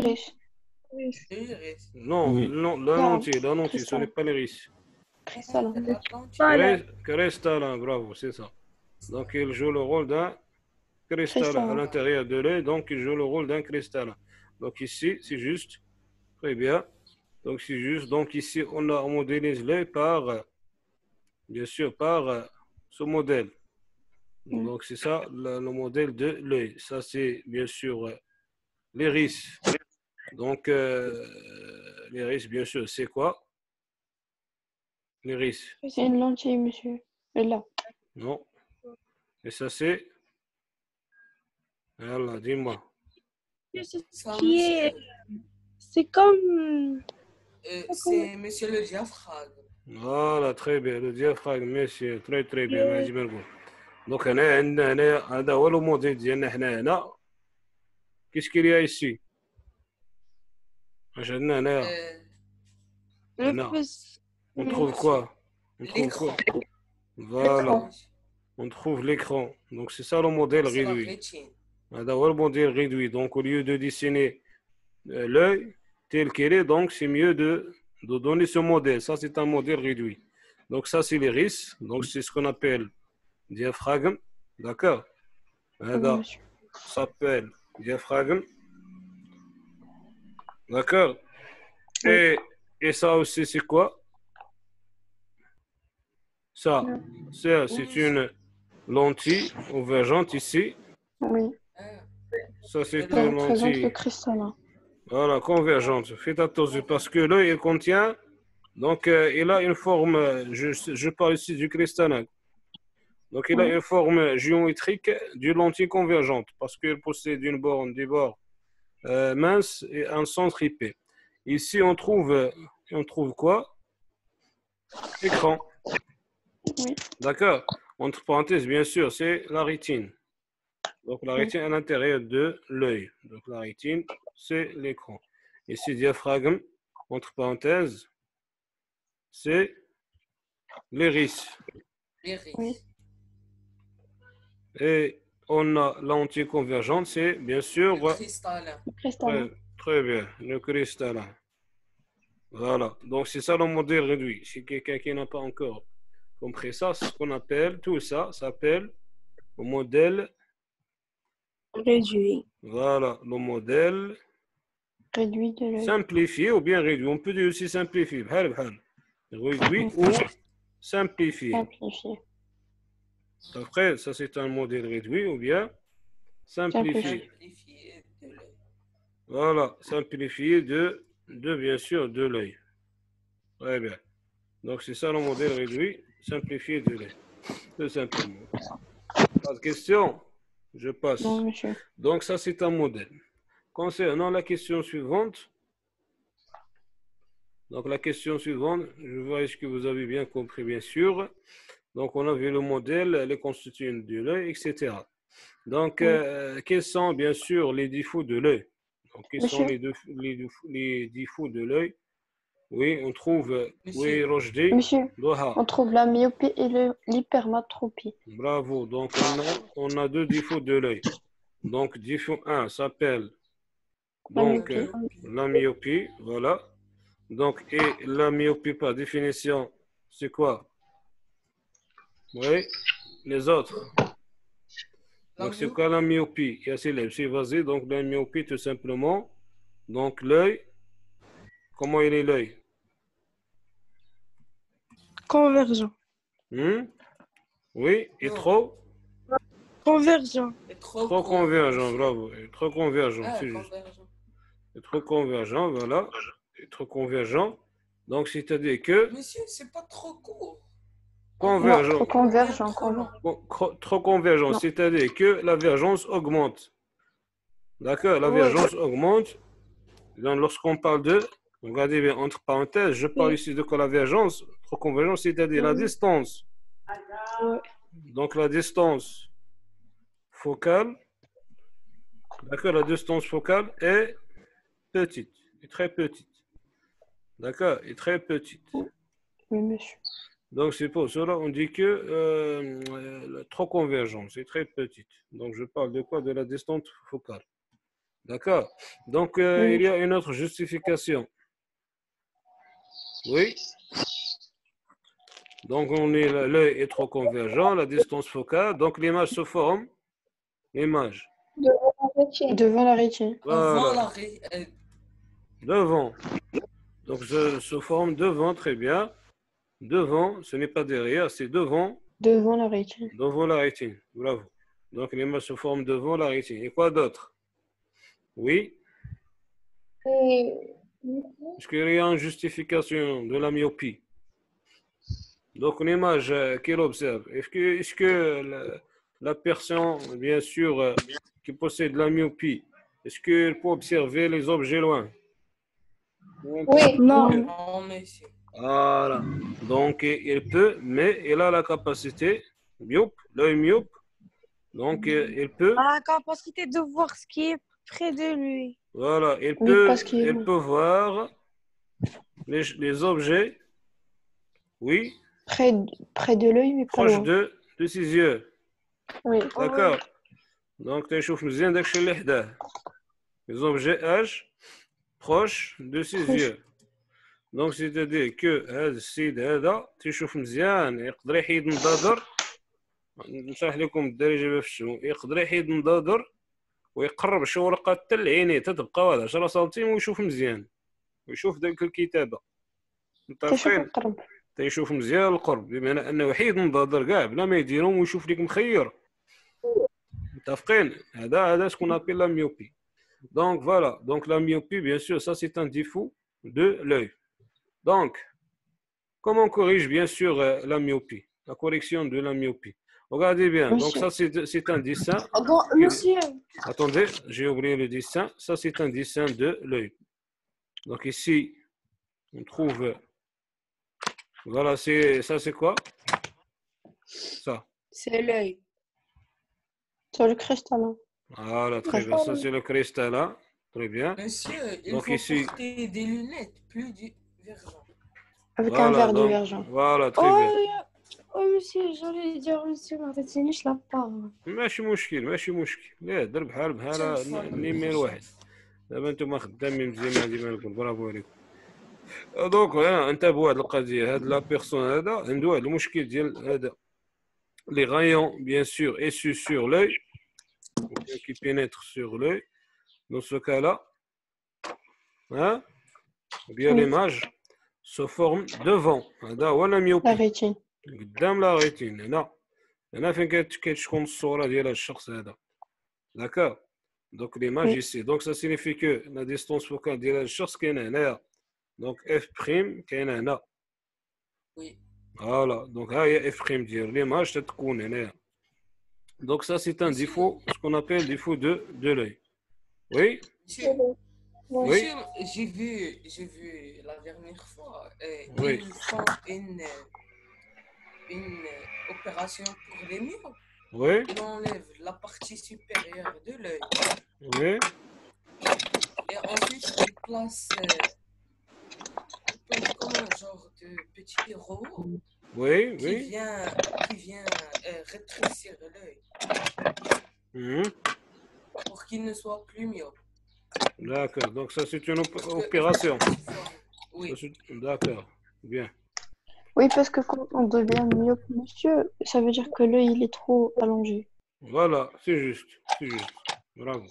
L'iris. L'iris. Non, Oui. non, la Non, lentille, ce n'est cristallin. pas l'iris. Cristallin. Voilà. Cristallin, bravo, c'est ça. Donc, il joue le rôle d'un cristallin à Cristallin. l'intérieur de l'œil, donc il joue le rôle d'un cristallin. Donc, ici, c'est juste, très bien. Donc, c'est juste, donc ici, on modélise l'œil par, bien sûr, par ce modèle. Donc, c'est ça, le modèle de l'œil. Ça, c'est, bien sûr, l'iris. Donc, l'iris, bien sûr, c'est quoi? L'iris. C'est une lentille, monsieur. Et là. Non. Et ça, c'est... Voilà, dis-moi. Ça, Qui est... C'est comme... c'est monsieur le diaphragme. Voilà, très bien. Le diaphragme, monsieur. Très, très bien. ماشي بنقول. Donc, هذا هو le modèle ديالنا حنا هنا. Qu'est-ce qu'il y a ici? اش عندنا هنايا؟ هنا. On trouve quoi? On trouve L'écran. quoi? Voilà. On trouve l'écran. Donc, c'est ça le modèle C'est la réduit. rétine. هذا هو le modèle réduit. Donc, au lieu de dessiner l'œil tel qu'il est, donc c'est mieux de donner ce modèle. Ça, c'est un modèle réduit. Donc, ça, c'est l'iris. Donc, c'est ce qu'on appelle diaphragme. D'accord? Ça Monsieur. s'appelle diaphragme. D'accord? Oui. Et ça aussi, c'est quoi? Ça, c'est une lentille convergente ici. Oui. Ça, c'est Ça une représente le lentille. cristallin. Voilà, convergente. Faites attention parce que l'œil, il contient, donc il a une forme, je parle ici du cristallin. Donc il a une forme géométrique d'une lentille convergente parce qu'il possède une borne, des bords minces et un centre épais. Ici, on trouve quoi? Écran. Oui. D'accord? Entre parenthèses, bien sûr, c'est la rétine. Donc la rétine à l'intérieur de l'œil. Donc la rétine, c'est l'écran. Ici, diaphragme, entre parenthèses, c'est l'iris. L'iris. Oui. Et on a lentille convergente, c'est bien sûr Le cristallin. Cristallin. très bien, le cristallin. Voilà, donc c'est ça le modèle réduit. Si quelqu'un qui n'a pas encore compris ça, ce qu'on appelle, tout ça s'appelle le modèle réduit. Voilà, le modèle Réduit de l'œil. simplifié ou bien réduit. On peut dire aussi simplifié. Réduit ou simplifié. Simplifié. Après, ça c'est un modèle réduit ou bien simplifié. Simplifié de l'œil. Voilà, simplifié de bien sûr de l'œil. Très bien. Donc c'est ça le modèle réduit, simplifié de l'œil. Tout simplement. Pas de questions? Je passe. Non, monsieur. Donc ça c'est un modèle. Concernant la question suivante, donc la question suivante, je vois est-ce que vous avez bien compris, bien sûr. Donc on a vu le modèle, les constituants de l'œil, etc. Donc quels sont bien sûr les défauts de l'œil? Donc quels sont les défauts de l'œil? Oui, on trouve, oui, Rojdi, Monsieur, Doha. on trouve la myopie et l'hypermétropie. Bravo. Donc on a deux défauts de l'œil. Donc défaut 1 s'appelle donc la myopie, voilà. Donc et la myopie par définition, c'est quoi? Oui, les autres. Donc c'est quoi la myopie? C'est vas-y, donc la myopie tout simplement. Donc l'œil, comment il est l'œil? Convergent. Oui, et trop? Convergent. Trop convergent, bravo. Trop convergent, c'est juste. Trop convergent, voilà. Trop convergent. Donc, c'est-à-dire que... Monsieur, c'est pas trop court. Convergent. Non, trop convergent. Trop convergent, c'est-à-dire que la vergence augmente. D'accord, la vergence augmente. Donc, lorsqu'on parle de... Regardez bien, entre parenthèses, je parle ici de quoi la vergence. Trop convergent, c'est-à-dire la distance. Donc, la distance focale. D'accord, la distance focale est petite, est très petite. D'accord, est très petite. Oui, monsieur. Donc c'est pour cela on dit que trop convergent, c'est très petite. Donc je parle de quoi? De la distance focale. D'accord. Donc, Oui. il y a une autre justification. Oui. Donc, l'œil est trop convergent, la distance focale. Donc, l'image se forme. L'image. Devant la rétine. Devant Voilà. Devant. Donc, se forme devant, très bien. Devant, ce n'est pas derrière, c'est devant. Devant la rétine. Devant la rétine. Bravo. Donc, l'image se forme devant la rétine. Et quoi d'autre? Oui. Est-ce qu'il y a une justification de la myopie? Donc, l'image qu'il observe, est-ce que la personne, bien sûr, qui possède la myopie, est-ce qu'elle peut observer les objets loin? Non. Non, monsieur. Voilà. Donc, il peut, mais il a la capacité, l'œil myope, donc il peut, À la capacité de voir ce qui est près de lui. voilà, Oui, parce qu'il est il loin. peut voir les objets, oui, Près de l'œil, mais pas proches loin. de ses yeux. Oui. D'accord. Donc, تشوف مزيان داكشي اللي حداه. Les objets H proches de ses Proche. yeux. Donc, c'est-à-dire que هذا السيد هذا تيشوف مزيان يقدر يحيد النظاظر. نشرح لكم الدرجة في الشمو. يقدر يحيد النظاظر ويقرب شي ورقة حتى لعينيه تتبقى واحد 10 سنتيم ويشوف مزيان. ويشوف داك الكتابة. تشوف متفقين؟ القرب. تيشوف مزيان القرب بمعنى انه يحيد النظاظر كاع بلا ما يديرهم ويشوف لك مخير. متفقين؟ هذا ce qu'on appelle la myopie. Donc voilà, donc la myopie, bien sûr, ça c'est un défaut de l'œil. Donc, comment on corrige bien sûr la myopie, la correction de la myopie? Regardez bien, donc ça c'est un dessin. Bon, monsieur. Attendez, j'ai oublié le dessin. Ça c'est un dessin de l'œil. Donc ici, on trouve, voilà, ça c'est quoi? Ça. C'est l'œil. Sur le cristallin. Voilà, très bien. Ça c'est le cristallin. Très bien. Monsieur, il Donc faut ici, porter des lunettes plus divergentes. Avec voilà, un verre donc, divergent. voilà, très bien. Oh, monsieur, j'allais dire, monsieur, ما عطيتينيش لا بار. ماشي مشكل لا در بحال نيمير واحد دابا نتوما خدامين مزيان ديما نقول برافو عليكم دونك انتبهوا هاد القضيه هاد لا بيرسون هذا عنده واحد المشكل ديال هذا لي غايون بيان سور issus sur l'œil qui pénètrent sur l'œil dans ce cas là hein bien l'image se forme devant هذا هو لا La ميوبي rétine. قدام لا ريتين هنا فين كتشكون الصوره ديال الشخص هذا d'accord donc l'image ici donc ça signifie que la distance focale ديال الشخص كاينه هنايا donc f prime كاينه هنا Oui. voilà donc ها هي f prime ديال l'image تتكون هنايا donc ça c'est un défaut ce qu'on appelle défaut de l'œil oui Monsieur, oui monsieur, j'ai vu la dernière fois, Oui. ils font une opération pour les myopes. oui Ils enlèvent la partie supérieure de l'œil oui et ensuite ils placent comme un genre de petit robot oui qui oui vient rétrécir l'œil Mhm. pour qu'il ne soit plus myope. d'accord donc ça c'est une opération Oui. d'accord bien Oui, parce que quand on devient myope, monsieur, ça veut dire que l'œil il est trop allongé. voilà c'est juste bravo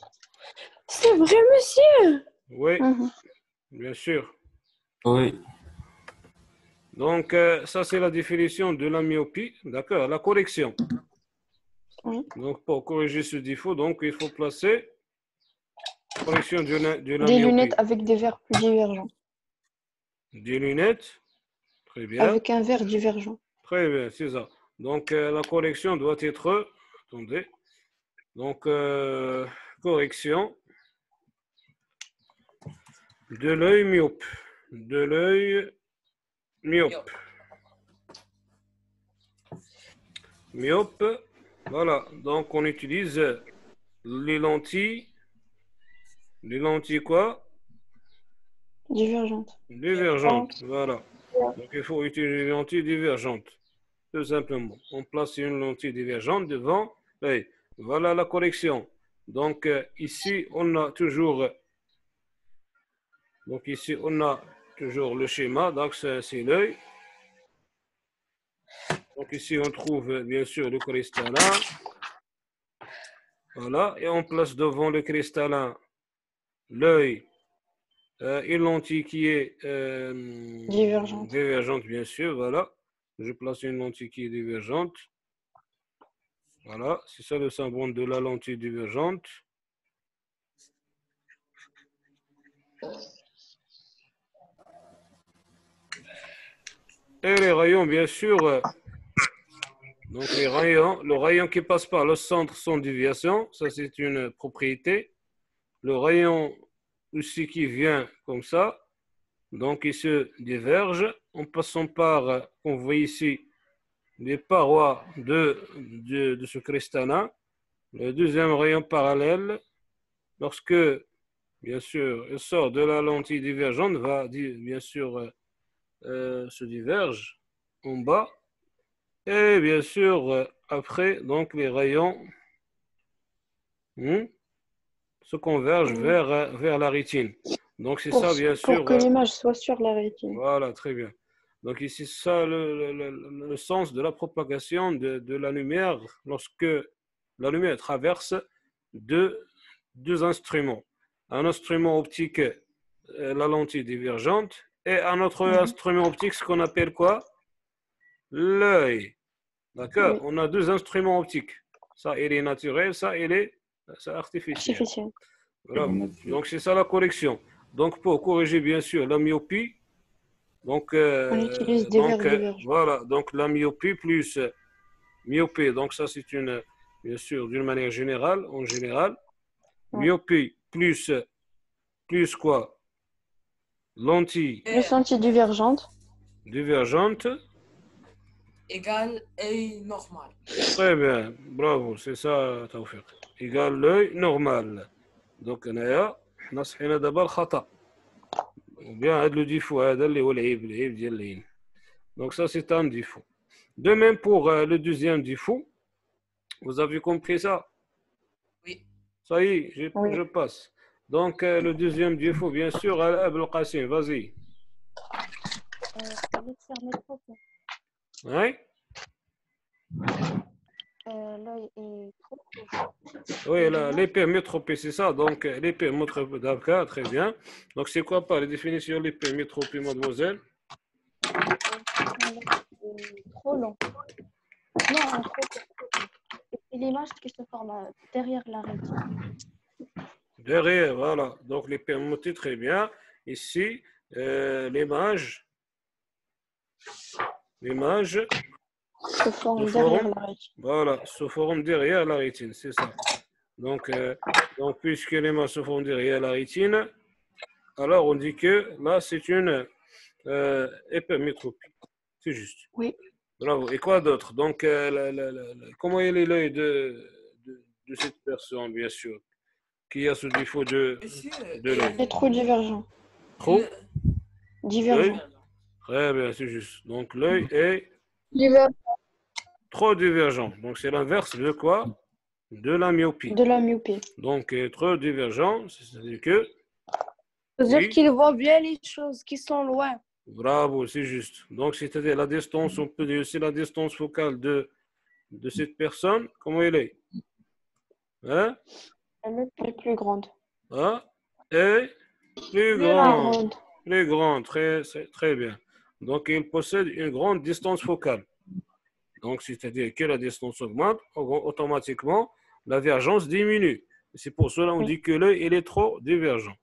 C'est vrai, monsieur. oui Mhm. bien sûr Oui. donc ça c'est la définition de la myopie d'accord la correction Oui. donc pour corriger ce défaut donc il faut placer correction de la Des myopie lunettes avec des verres plus divergents. des lunettes très bien Avec un verre divergent. très bien c'est ça donc la correction doit être attendez donc correction de l'œil myope de l'œil myope myope voilà donc on utilise les lentilles quoi Divergente. divergentes voilà donc il faut utiliser les lentilles divergentes tout simplement on place une lentille divergente devant l'œil voilà la correction Donc, ici, on a toujours... Donc, ici, on a toujours le schéma. Donc, c'est l'œil. Donc, ici, on trouve, bien sûr, le cristallin. Voilà. Et on place devant le cristallin l'œil. Une lentille qui est divergente, bien sûr. Voilà. Je place une lentille qui est divergente. Voilà. C'est ça le symbole de la lentille divergente. Et les rayons, bien sûr. Donc, les rayons, le rayon qui passe par le centre sans déviation. Ça, c'est une propriété. Le rayon aussi qui vient comme ça. Donc, il se diverge en passant par, on voit ici, les parois de ce cristallin. Le deuxième rayon parallèle, lorsque, bien sûr, il sort de la lentille divergente, va, bien sûr, se diverge en bas. Et bien sûr, après, donc, les rayons se convergent vers la rétine. Donc, c'est ça, bien sûr. Pour que l'image soit sur la rétine. Voilà, très bien. Donc, ici, c'est ça le sens de la propagation de la lumière lorsque la lumière traverse deux instruments. Un instrument optique, la lentille divergente, et un autre instrument optique, ce qu'on appelle quoi? L'œil. D'accord? Oui. On a deux instruments optiques. Ça, il est naturel, ça, il est artificiel. Voilà. Donc, c'est ça la correction. Donc, pour corriger, bien sûr, la myopie, donc, on utilise des verres divergents. Voilà, donc la myopie plus myopie, donc ça c'est une, bien sûr, d'une manière générale, en général. Ouais. Myopie plus quoi? Lentille Plus lentille divergente. Égale œil normal. Très bien, bravo, c'est ça, Tawfiq. Égale l'œil normal. Donc, on a صحينا دابا الخطأ. Ou bien le défaut, اللي هو العيب ديال العين. Donc ça c'est un défaut. De même pour le deuxième défaut. Vous avez compris ça? Oui. Ça y est, je passe. Donc le deuxième défaut, bien sûr, Abel Qassim, vas-y. Oui? L'œil est trop rouge. Oui, l'hypermétropie, c'est ça. Donc, l'hypermétropie, d'accord, très bien. Donc, c'est quoi par la définition de l'hypermétropie, mademoiselle? Trop long. Non, trop court. C'est l'image qui se forme derrière la rétine. Derrière, voilà. Donc, l'hypermétropie, très bien. Ici, l'image se forme derrière la rétine. Voilà, se forme derrière la rétine, c'est ça. Donc, puisque l'image se forme derrière la rétine, alors on dit que là, c'est une hypermétropie. C'est juste. Oui. Bravo. Et quoi d'autre? Donc, comment est l'œil de cette personne, bien sûr, qui a ce défaut de l'œil? Il est trop divergent. Trop divergent. Très bien, c'est juste. Donc, l'œil est trop divergent. Donc, c'est l'inverse de quoi? De la myopie. De la myopie. Donc, trop divergent, c'est-à-dire que... C'est-à-dire qu'il voit bien les choses qui sont loin. Bravo, c'est juste. Donc, c'est-à-dire la distance, on peut dire aussi la distance focale de cette personne. Comment elle est? Hein? Elle est plus grande. Hein? Et plus grande. Plus grande, très, très bien. Donc, il possède une grande distance focale. Donc, c'est-à-dire que la distance augmente, automatiquement, la divergence diminue. C'est pour cela qu'on dit que l'œil il est trop divergent.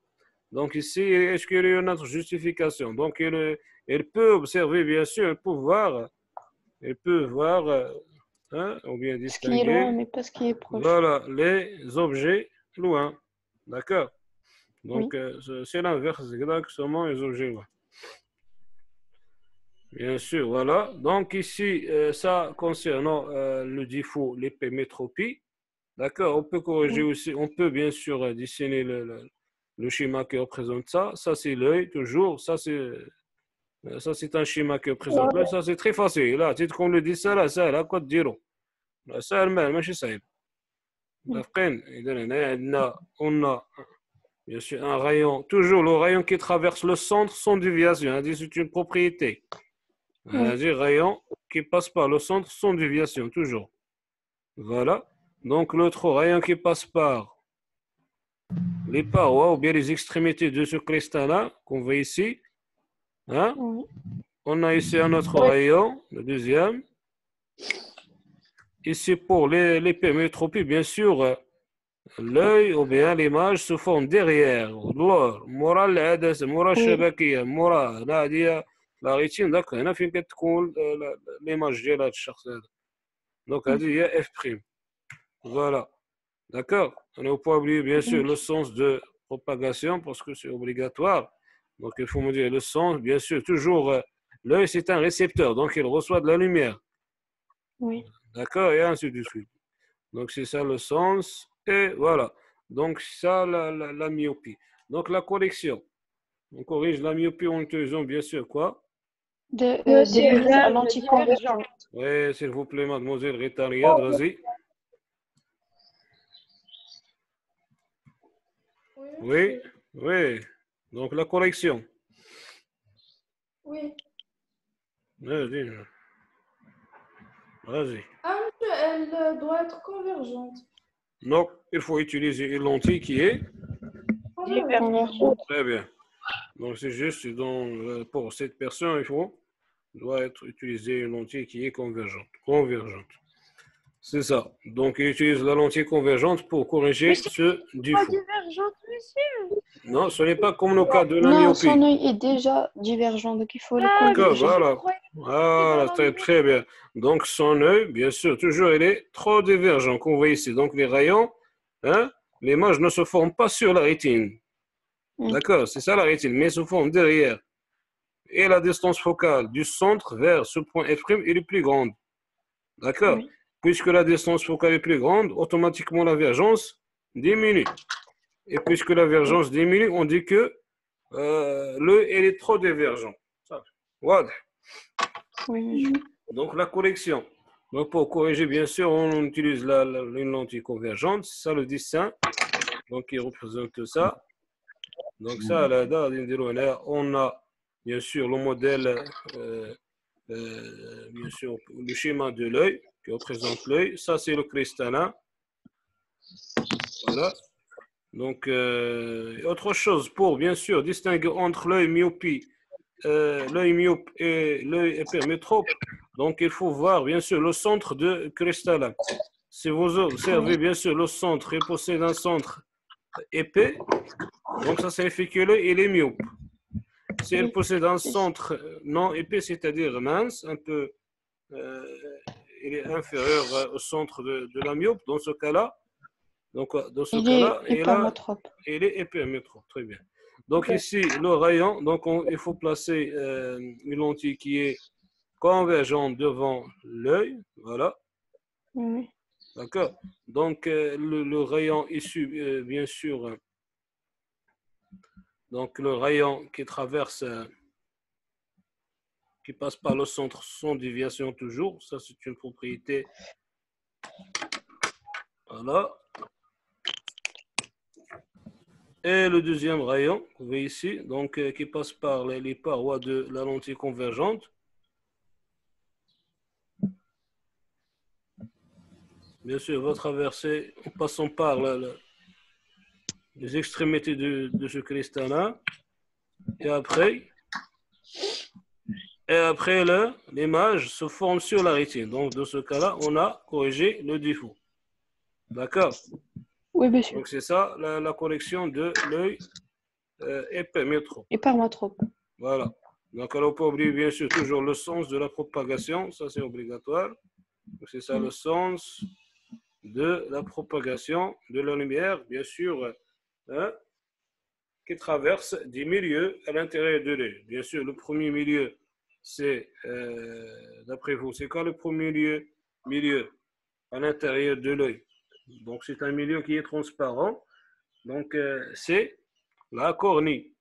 Donc, ici, est-ce qu'il y a une autre justification? Donc, elle peut observer, bien sûr, elle peut voir ou bien distinguer. Ce qui est loin, mais pas ce qui est proche. Voilà, les objets loin. D'accord? Donc, c'est l'inverse, exactement les objets loin. Bien sûr, voilà. Donc ici, ça concernant le défaut, l'hypermétropie. D'accord, on peut corriger aussi, on peut bien sûr dessiner le schéma qui représente ça. Ça, c'est l'œil, toujours. Ça, c'est un schéma qui représente l'œil. Ça, c'est très facile. Là, titre qu'on le dit ça, là, ça, là, quoi de dire? Ça, mais je sais. On a bien sûr un rayon, toujours le rayon qui traverse le centre sans déviation. C'est une propriété. C'est-à-dire rayon qui passe par le centre sans déviation, toujours. Voilà. Donc l'autre rayon qui passe par les parois ou bien les extrémités de ce cristal-là, qu'on voit ici. Hein? Oui. On a ici un autre rayon, le deuxième. Ici, pour l'hypermétropie, bien sûr, l'œil ou bien l'image se forme derrière. مورا العدسة مورا الشبكية مورا هذه لا ريتين داك هنا فين كتكون l'image ديال هذا الشخص هذا. Donc هذه هي F'. Voilà. D'accord? On ne peut pas oublier bien sûr le sens de propagation parce que c'est obligatoire. Donc il faut me dire le sens, bien sûr, toujours l'œil c'est un récepteur, donc il reçoit de la lumière. Oui. D'accord? Et ainsi de suite. Donc c'est ça le sens. Et voilà. Donc ça la myopie. Donc la correction. On corrige la myopie en utilisant bien sûr quoi? Des lunettes à lentille convergente. Oui, s'il vous plaît, mademoiselle Rita Riyad, vas-y. Oui, oui. Donc la correction. Oui. Vas-y. Vas-y. Ah, monsieur, elle doit être convergente. Donc, il faut utiliser une lentille qui est Convergente. très bien. Donc, c'est juste pour cette personne, doit être utilisé une lentille qui est convergente. C'est ça. Donc, il utilise la lentille convergente pour corriger ce défaut. Divergente, monsieur. Non, ce n'est pas comme le cas de la Non, myopie. son œil est déjà divergent, donc il faut le D'accord, corriger. voilà, très bien. Donc, son œil, bien sûr, toujours, il est trop divergent, qu'on voit ici. Donc, les rayons, hein, l'image ne se forme pas sur la rétine. D'accord, c'est ça la rétine, mais se forme derrière. Et la distance focale du centre vers ce point F', elle est plus grande. D'accord? Oui. Puisque la distance focale est plus grande, automatiquement la divergence diminue. Et puisque la divergence diminue, on dit que l'œil est trop divergent. Voilà. Oui, Donc la correction. Donc pour corriger, bien sûr, on utilise une lentille convergente. C'est ça le dessin. Donc il représente ça. Donc ça, là, on a bien sûr le modèle, bien sûr, le schéma de l'œil qui représente l'œil. Ça, c'est le cristallin. Voilà. Donc, autre chose pour, bien sûr, distinguer entre l'œil myope et l'œil hypermétrope. Donc, il faut voir, bien sûr, le centre de cristallin. Si vous observez, bien sûr, le centre, il possède un centre épais. Donc, ça signifie que l'œil, il est myope. Si elle possède un centre non épais, c'est-à-dire mince, un peu, il est inférieur au centre de la myope, dans ce cas-là, il est hypermétrope. Très bien. Donc ici, le rayon, donc il faut placer une lentille qui est convergente devant l'œil. Voilà. oui. D'accord. Donc le rayon issu, bien sûr, donc le rayon qui traverse, qui passe par le centre sans déviation toujours. Ça, c'est une propriété. Voilà. Et le deuxième rayon, vous voyez ici, donc qui passe par les parois de la lentille convergente. Bien sûr, va traverser en passant par les extrémités de ce cristallin. Et après l'image se forme sur la rétine. Donc, dans ce cas-là, on a corrigé le défaut. D'accord? Oui, bien sûr. Donc, c'est ça la correction de l'œil hypermétrope. Hypermétrope. Voilà. Donc, on ne peut pas oublier, bien sûr, toujours le sens de la propagation. Ça, c'est obligatoire. Donc, c'est ça le sens de la propagation de la lumière, bien sûr, qui traverse des milieux à l'intérieur de l'œil. Bien sûr, le premier milieu, c'est, d'après vous, c'est quoi le premier milieu à l'intérieur de l'œil? Donc, c'est un milieu qui est transparent. Donc, c'est la cornée.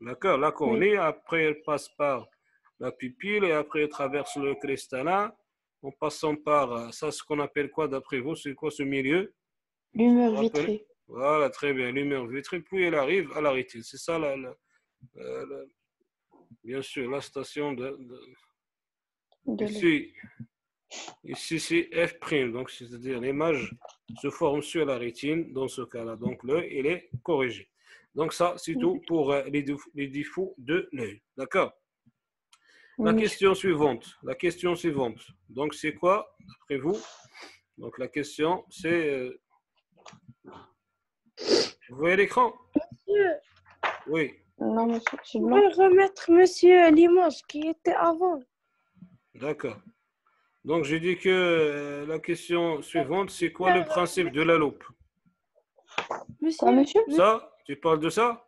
D'accord? La cornée, après, elle passe par la pupille et après, elle traverse le cristallin en passant par ça, ce qu'on appelle quoi d'après vous? C'est quoi ce milieu? L'humeur Rappel. vitrée. Voilà, très bien. L'humeur vitrée, puis elle arrive à la rétine. C'est ça, bien sûr, la station De l'œil. Ici, c'est F', donc c'est-à-dire l'image se forme sur la rétine dans ce cas-là. Donc l'œil, il est corrigé. Donc ça, c'est tout pour les défauts de l'œil. D'accord? La Oui, question suivante. La question suivante. Donc c'est quoi, d'après vous? Donc la question, c'est... vous voyez l'écran? Monsieur, Oui. non, monsieur, c'est vous blanc. pouvez remettre, monsieur, l'image qui était avant. D'accord. Donc j'ai dit que la question suivante, c'est quoi le principe de la loupe? Quoi, Monsieur, monsieur? Ça, tu parles de ça?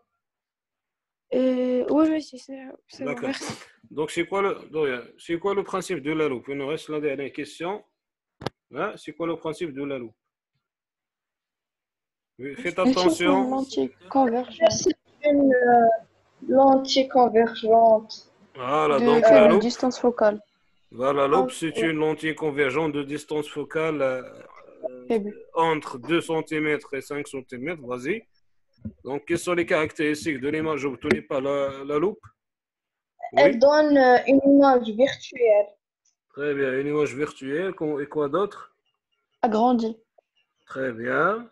oui, monsieur, c'est bon, D'accord. merci. Donc, c'est quoi le principe de la loupe? Il nous reste la dernière question. Hein? C'est quoi le principe de la loupe? Oui, faites Monsieur, c'est une attention. lentille convergente. C'est une lentille convergente. Voilà, De donc la quelle loupe. distance focale? Voilà, la loupe, c'est Ouais. une lentille convergente de distance focale Faible. entre 2 cm et 5 cm. Vas-y. Donc, quelles sont les caractéristiques de l'image obtenue par la loupe? Elle Oui, donne une image virtuelle. très bien. Une image virtuelle. Et quoi d'autre? Agrandi. Très bien.